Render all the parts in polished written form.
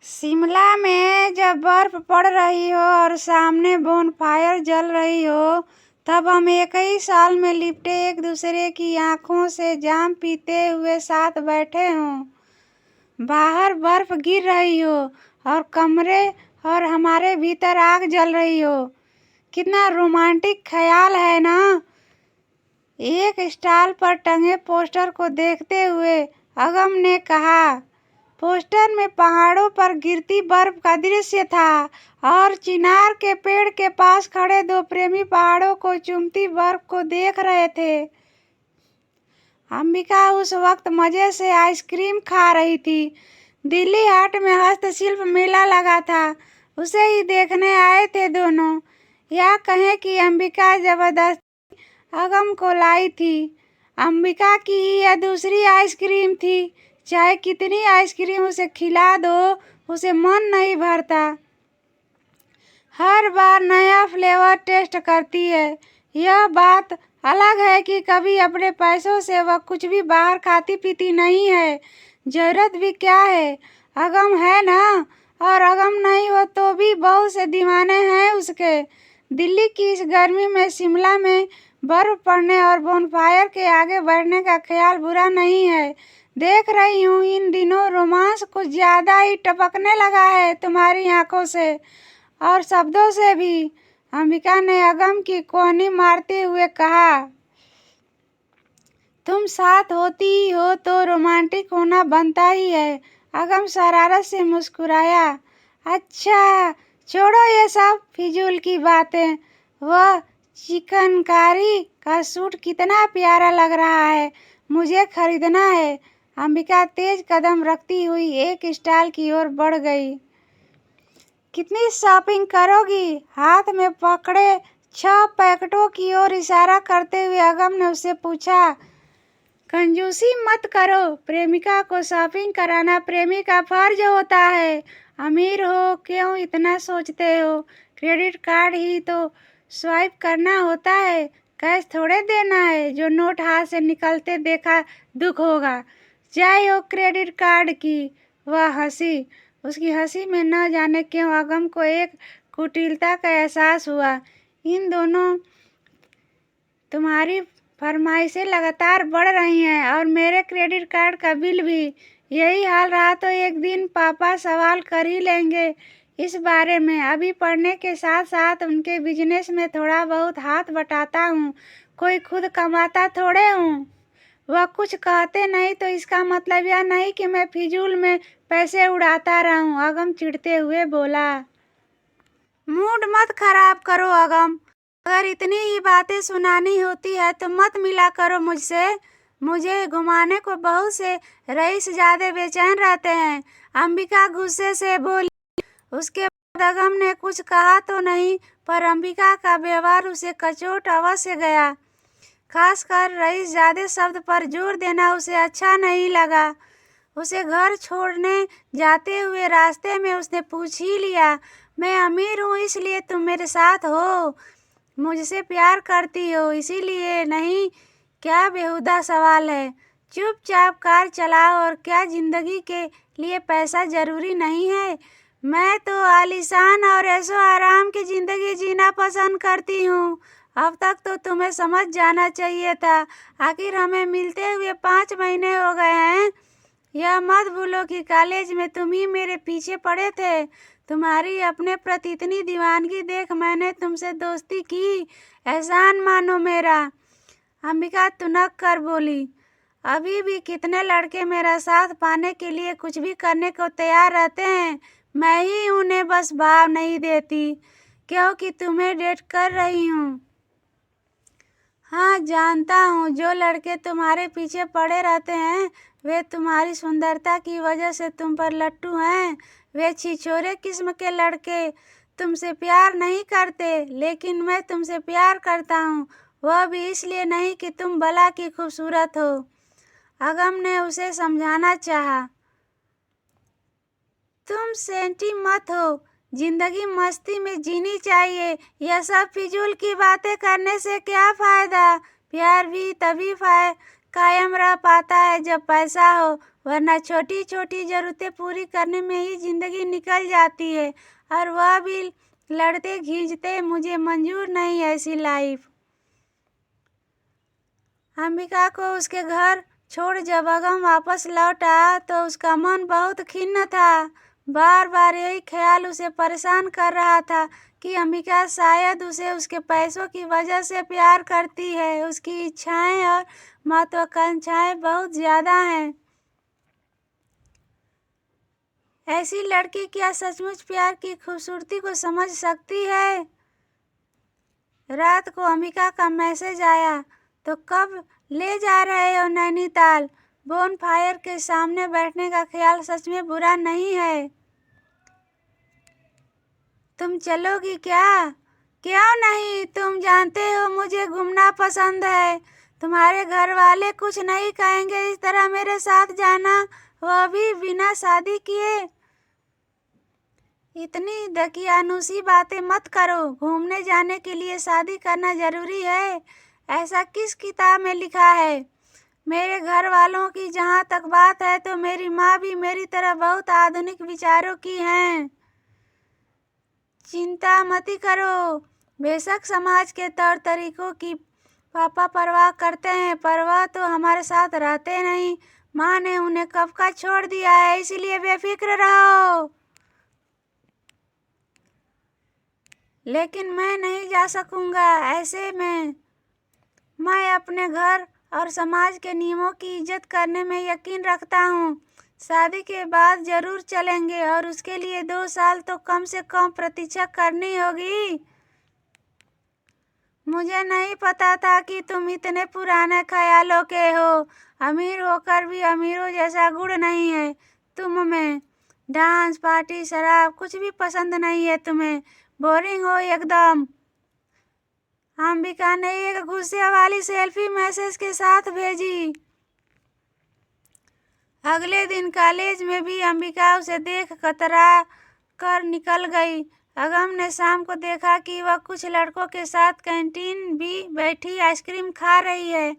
शिमला में जब बर्फ पड़ रही हो और सामने बोनफायर जल रही हो, तब हम एक ही साल में लिपटे एक दूसरे की आंखों से जाम पीते हुए साथ बैठे हों। बाहर बर्फ गिर रही हो और कमरे और हमारे भीतर आग जल रही हो। कितना रोमांटिक ख्याल है ना। एक स्टॉल पर टंगे पोस्टर को देखते हुए अगम ने कहा। पोस्टर में पहाड़ों पर गिरती बर्फ का दृश्य था और चिनार के पेड़ के पास खड़े दो प्रेमी पहाड़ों को चूमती बर्फ को देख रहे थे। अंबिका उस वक्त मजे से आइसक्रीम खा रही थी। दिल्ली हाट में हस्तशिल्प मेला लगा था, उसे ही देखने आए थे दोनों। या कहें कि अंबिका जबरदस्ती अगम को लाई थी। अंबिका की ही यह दूसरी आइसक्रीम थी। चाहे कितनी आइसक्रीम उसे खिला दो, उसे मन नहीं भरता। हर बार नया फ्लेवर टेस्ट करती है। यह बात अलग है कि कभी अपने पैसों से वह कुछ भी बाहर खाती पीती नहीं है। जरूरत भी क्या है, अगम है ना। और अगम नहीं हो तो भी बहुत से दीवाने हैं उसके। दिल्ली की इस गर्मी में शिमला में बर्फ पड़ने और बोनफायर के आगे बैठने का ख्याल बुरा नहीं है। देख रही हूँ इन दिनों रोमांस कुछ ज्यादा ही टपकने लगा है तुम्हारी आंखों से और शब्दों से भी। अंबिका ने अगम की कोहनी मारते हुए कहा। तुम साथ होती हो तो रोमांटिक होना बनता ही है। अगम शरारत से मुस्कुराया। अच्छा छोड़ो ये सब फिजूल की बातें। वह चिकनकारी का सूट कितना प्यारा लग रहा है, मुझे खरीदना है। अंबिका तेज कदम रखती हुई एक स्टॉल की ओर बढ़ गई। कितनी शॉपिंग करोगी? हाथ में पकड़े 6 पैकेटों की ओर इशारा करते हुए अगम ने उससे पूछा। कंजूसी मत करो, प्रेमिका को शॉपिंग कराना प्रेमी का फर्ज होता है। अमीर हो क्यों इतना सोचते हो? क्रेडिट कार्ड ही तो स्वाइप करना होता है, कैश थोड़े देना है। जो नोट हाथ से निकलते देखा दुख होगा। जय हो क्रेडिट कार्ड की। वह हंसी। उसकी हंसी में न जाने क्यों अगम को एक कुटिलता का एहसास हुआ। इन दोनों तुम्हारी फरमाइशें लगातार बढ़ रही हैं और मेरे क्रेडिट कार्ड का बिल भी। यही हाल रहा तो एक दिन पापा सवाल कर ही लेंगे इस बारे में। अभी पढ़ने के साथ साथ उनके बिजनेस में थोड़ा बहुत हाथ बटाता हूँ, कोई खुद कमाता थोड़े हूँ। वह कुछ कहते नहीं तो इसका मतलब यह नहीं कि मैं फिजूल में पैसे उड़ाता रहूं। अगम चिढ़ते हुए बोला। मूड मत खराब करो अगम। अगर इतनी ही बातें सुनानी होती है तो मत मिला करो मुझसे। मुझे घुमाने को बहुत से रईस ज्यादा बेचैन रहते हैं। अंबिका गुस्से से बोली। उसके बाद अगम ने कुछ कहा तो नहीं, पर अंबिका का व्यवहार उसे कचोट अवश्य गया। खासकर रईस ज्यादा शब्द पर जोर देना उसे अच्छा नहीं लगा। उसे घर छोड़ने जाते हुए रास्ते में उसने पूछ ही लिया, मैं अमीर हूँ इसलिए तुम मेरे साथ हो? मुझसे प्यार करती हो इसीलिए नहीं? क्या बेहुदा सवाल है। चुपचाप कार चलाओ। और क्या जिंदगी के लिए पैसा जरूरी नहीं है? मैं तो आलीशान और ऐशो आराम की जिंदगी जीना पसंद करती हूँ। अब तक तो तुम्हें समझ जाना चाहिए था। आखिर हमें मिलते हुए 5 महीने हो गए हैं। यह मत भूलो कि कॉलेज में तुम ही मेरे पीछे पड़े थे। तुम्हारी अपने प्रति इतनी दीवानगी देख मैंने तुमसे दोस्ती की। एहसान मानो मेरा। अंबिका तुनक कर बोली। अभी भी कितने लड़के मेरा साथ पाने के लिए कुछ भी करने को तैयार रहते हैं। मैं ही उन्हें बस भाव नहीं देती क्योंकि तुम्हें डेट कर रही हूँ। हाँ जानता हूँ, जो लड़के तुम्हारे पीछे पड़े रहते हैं वे तुम्हारी सुंदरता की वजह से तुम पर लट्टू हैं। वे छिछोरे किस्म के लड़के तुमसे प्यार नहीं करते, लेकिन मैं तुमसे प्यार करता हूँ। वह भी इसलिए नहीं कि तुम भला की खूबसूरत हो। अगम ने उसे समझाना चाहा। तुम सेंटी मत हो, जिंदगी मस्ती में जीनी चाहिए। यह सब फिजूल की बातें करने से क्या फायदा? प्यार भी तभी कायम रह पाता है जब पैसा हो, वरना छोटी छोटी ज़रूरतें पूरी करने में ही ज़िंदगी निकल जाती है, और वह भी लड़ते घींचते। मुझे मंजूर नहीं ऐसी लाइफ। अंबिका को उसके घर छोड़ जब अगम वापस लौट आया तो उसका मन बहुत खिन्न था। बार बार यही ख्याल उसे परेशान कर रहा था कि अंबिका शायद उसे उसके पैसों की वजह से प्यार करती है। उसकी इच्छाएं और महत्वाकांक्षाएं बहुत ज़्यादा हैं। ऐसी लड़की क्या सचमुच प्यार की खूबसूरती को समझ सकती है? रात को अंबिका का मैसेज आया, तो कब ले जा रहे हो नैनीताल? बोन फायर के सामने बैठने का ख्याल सच में बुरा नहीं है। तुम चलोगी क्या? क्यों नहीं, तुम जानते हो मुझे घूमना पसंद है। तुम्हारे घर वाले कुछ नहीं कहेंगे इस तरह मेरे साथ जाना, वह भी बिना शादी किए। इतनी दकियानुसी बातें मत करो। घूमने जाने के लिए शादी करना जरूरी है? ऐसा किस किताब में लिखा है? मेरे घर वालों की जहाँ तक बात है तो मेरी माँ भी मेरी तरह बहुत आधुनिक विचारों की हैं। चिंता मत करो। बेशक समाज के तौर तरीकों की पापा परवाह करते हैं, पर वह तो हमारे साथ रहते नहीं। माँ ने उन्हें कब का छोड़ दिया है, इसलिए बेफिक्र रहो। लेकिन मैं नहीं जा सकूंगा ऐसे में। मैं अपने घर और समाज के नियमों की इज्जत करने में यकीन रखता हूँ। शादी के बाद जरूर चलेंगे, और उसके लिए 2 साल तो कम से कम प्रतीक्षा करनी होगी। मुझे नहीं पता था कि तुम इतने पुराने ख्यालों के हो। अमीर होकर भी अमीरों जैसा गुण नहीं है तुम में। डांस पार्टी शराब कुछ भी पसंद नहीं है तुम्हें। बोरिंग हो एकदम। अंबिका ने एक गुस्से वाली सेल्फी मैसेज के साथ भेजी। अगले दिन कॉलेज में भी अंबिका उसे देख कतरा कर निकल गई। अगम ने शाम को देखा कि वह कुछ लड़कों के साथ कैंटीन भी बैठी आइसक्रीम खा रही है।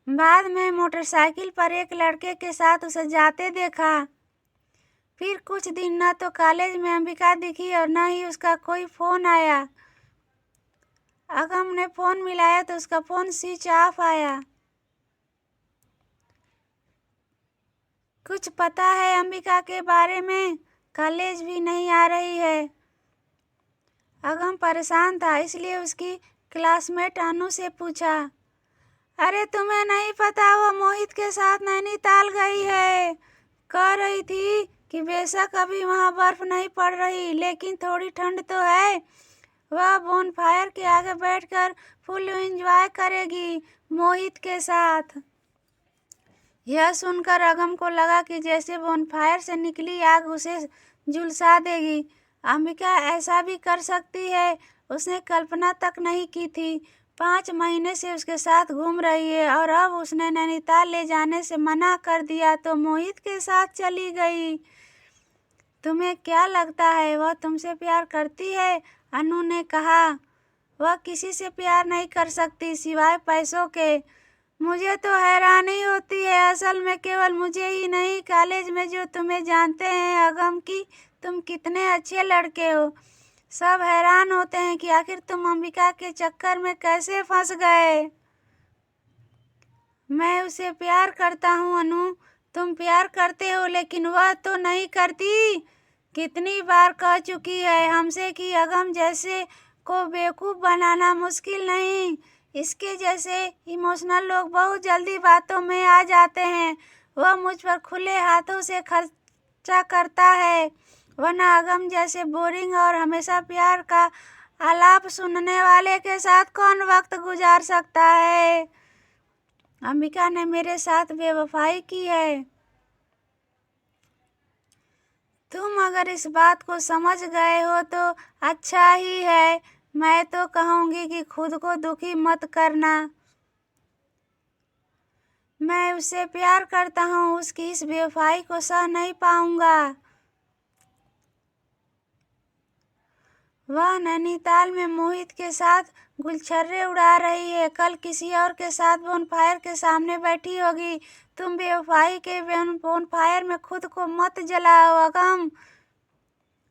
बाद में मोटरसाइकिल पर एक लड़के के साथ उसे जाते देखा। फिर कुछ दिन न तो कॉलेज में अंबिका दिखी और न ही उसका कोई फ़ोन आया। अगम ने फ़ोन मिलाया तो उसका फ़ोन स्विच ऑफ आया। कुछ पता है अंबिका के बारे में? कॉलेज भी नहीं आ रही है। अगम परेशान था, इसलिए उसकी क्लासमेट अनु से पूछा। अरे तुम्हें नहीं पता, वो मोहित के साथ नैनीताल गई है। कह रही थी कि बेशक अभी वहाँ बर्फ नहीं पड़ रही, लेकिन थोड़ी ठंड तो है। वह बोनफायर के आगे बैठकर फुल एंजॉय करेगी मोहित के साथ। यह सुनकर अगम को लगा कि जैसे बोनफायर से निकली आग उसे झुलसा देगी। अंबिका ऐसा भी कर सकती है, उसने कल्पना तक नहीं की थी। 5 महीने से उसके साथ घूम रही है, और अब उसने नैनीताल ले जाने से मना कर दिया तो मोहित के साथ चली गई। तुम्हें क्या लगता है वह तुमसे प्यार करती है? अनु ने कहा। वह किसी से प्यार नहीं कर सकती सिवाय पैसों के। मुझे तो हैरानी होती है, असल में केवल मुझे ही नहीं, कॉलेज में जो तुम्हें जानते हैं अगम की तुम कितने अच्छे लड़के हो, सब हैरान होते हैं कि आखिर तुम अंबिका के चक्कर में कैसे फंस गए। मैं उसे प्यार करता हूँ अनु। तुम प्यार करते हो, लेकिन वह तो नहीं करती। कितनी बार कह चुकी है हमसे कि अगम जैसे को बेवकूफ़ बनाना मुश्किल नहीं। इसके जैसे इमोशनल लोग बहुत जल्दी बातों में आ जाते हैं। वह मुझ पर खुले हाथों से खर्चा करता है, वरना अगम जैसे बोरिंग और हमेशा प्यार का आलाप सुनने वाले के साथ कौन वक्त गुजार सकता है। अंबिका ने मेरे साथ बेवफाई की है। तुम अगर इस बात को समझ गए हो तो अच्छा ही है। मैं तो कहूँगी कि खुद को दुखी मत करना। मैं उससे प्यार करता हूँ, उसकी इस बेवफाई को सह नहीं पाऊंगा। वह नैनीताल में मोहित के साथ गुलछर्रे उड़ा रही है, कल किसी और के साथ बोनफायर के सामने बैठी होगी। तुम बेवफाई के बोनफायर में खुद को मत जलाओ अगम,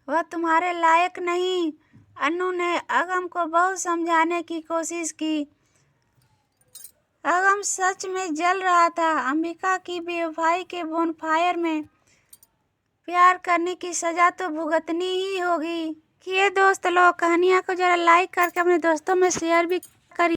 वह तुम्हारे लायक नहीं। अनु ने अगम को बहुत समझाने की कोशिश की। अगम सच में जल रहा था। अंबिका की बेवफाई के बोनफायर में प्यार करने की सजा तो भुगतनी ही होगी। कि ये दोस्त लोग कहानियाँ को जरा लाइक करके अपने दोस्तों में शेयर भी